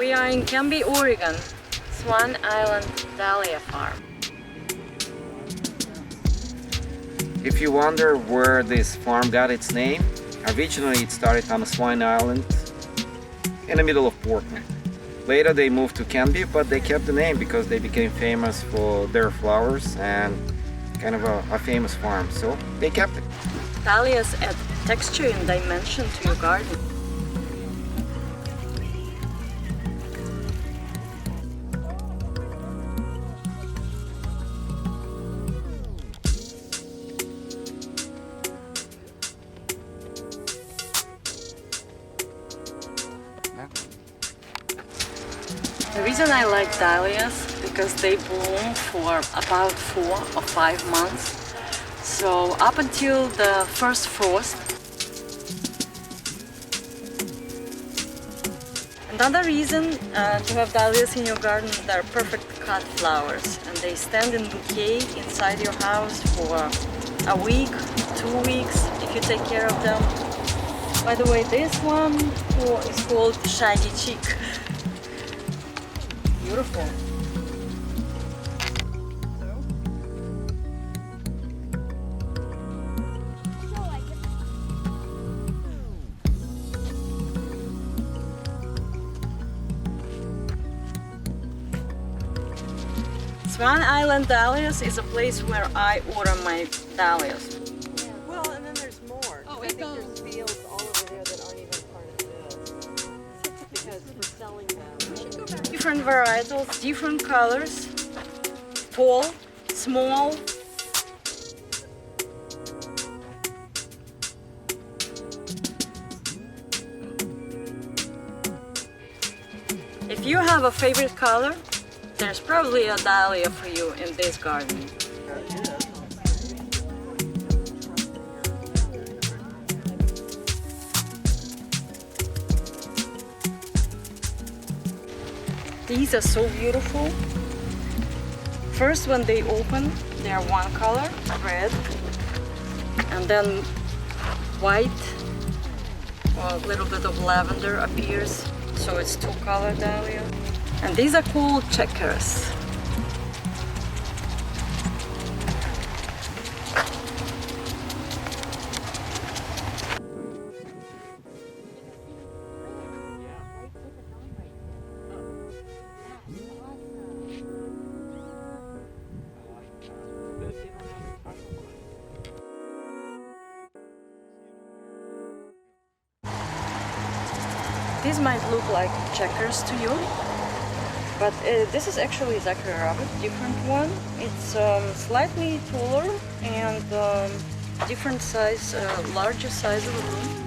We are in Canby, Oregon, Swan Island Dahlia farm. If you wonder where this farm got its name, originally it started on Swan Island in the middle of Portland. Later they moved to Canby, but they kept the name because they became famous for their flowers and kind of a famous farm, so they kept it. Dahlias add texture and dimension to your garden. The reason I like dahlias because they bloom for about 4 or 5 months. So up until the first frost. Another reason to have dahlias in your garden, they're perfect cut flowers and they stand in bouquet inside your house for a week, 2 weeks if you take care of them. By the way, this one is called Shaggy Chick. Beautiful. Swan Island Dahlias is a place where I order my dahlias. Well, and then there's more. I think there's fields all over there that aren't even part of this. Because we're selling them. Different varietals, different colors, tall, small. If you have a favorite color, there's probably a dahlia for you in this garden. These are so beautiful. First, when they open, they are one color, red, and then white or a little bit of lavender appears, so it's two-color dahlia. And these are called checkers. These might look like checkers to you, but this is actually Zachary Rabbit, different one. It's slightly taller and different size, larger size of a bloom.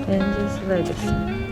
And just let it see.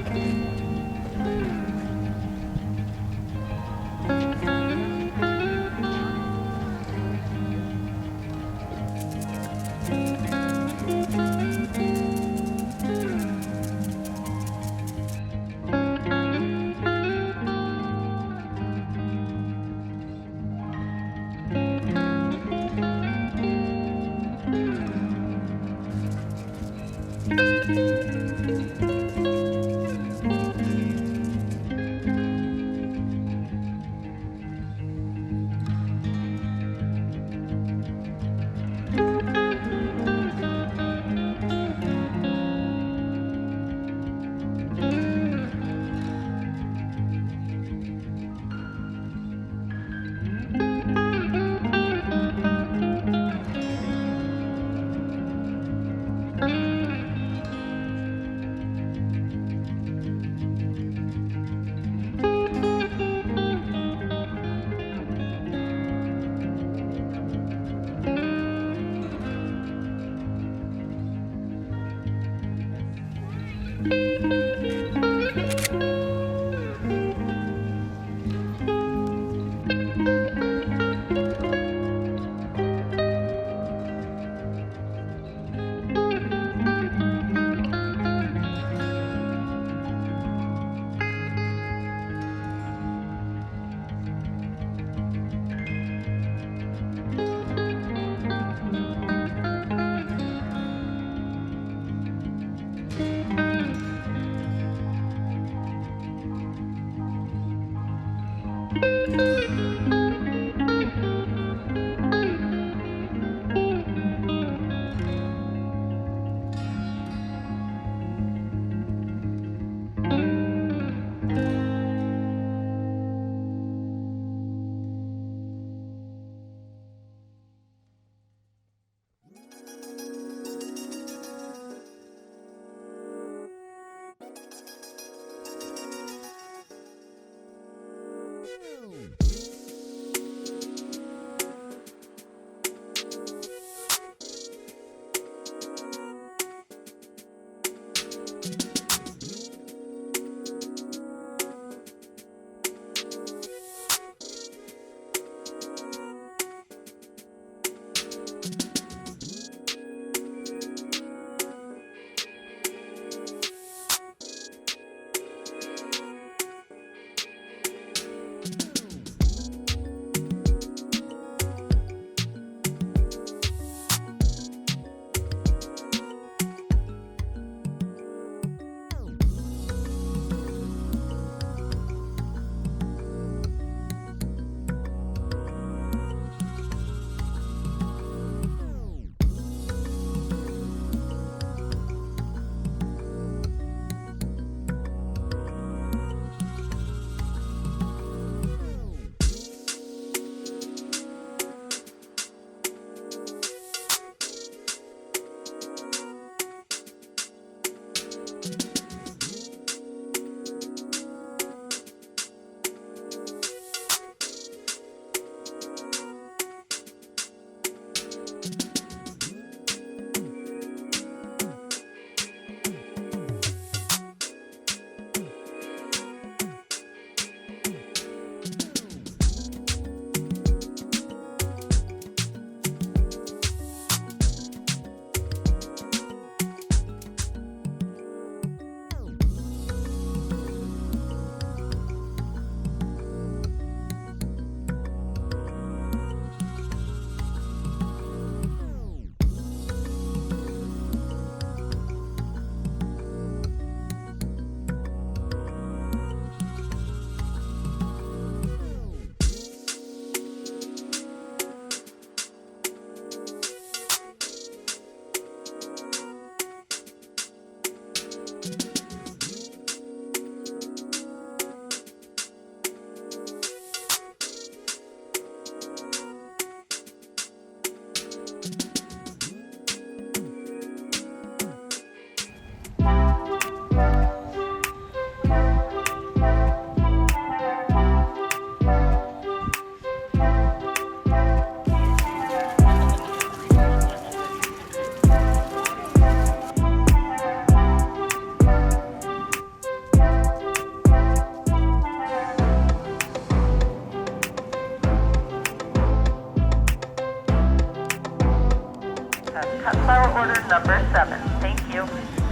Cut flower order number 7. Thank you.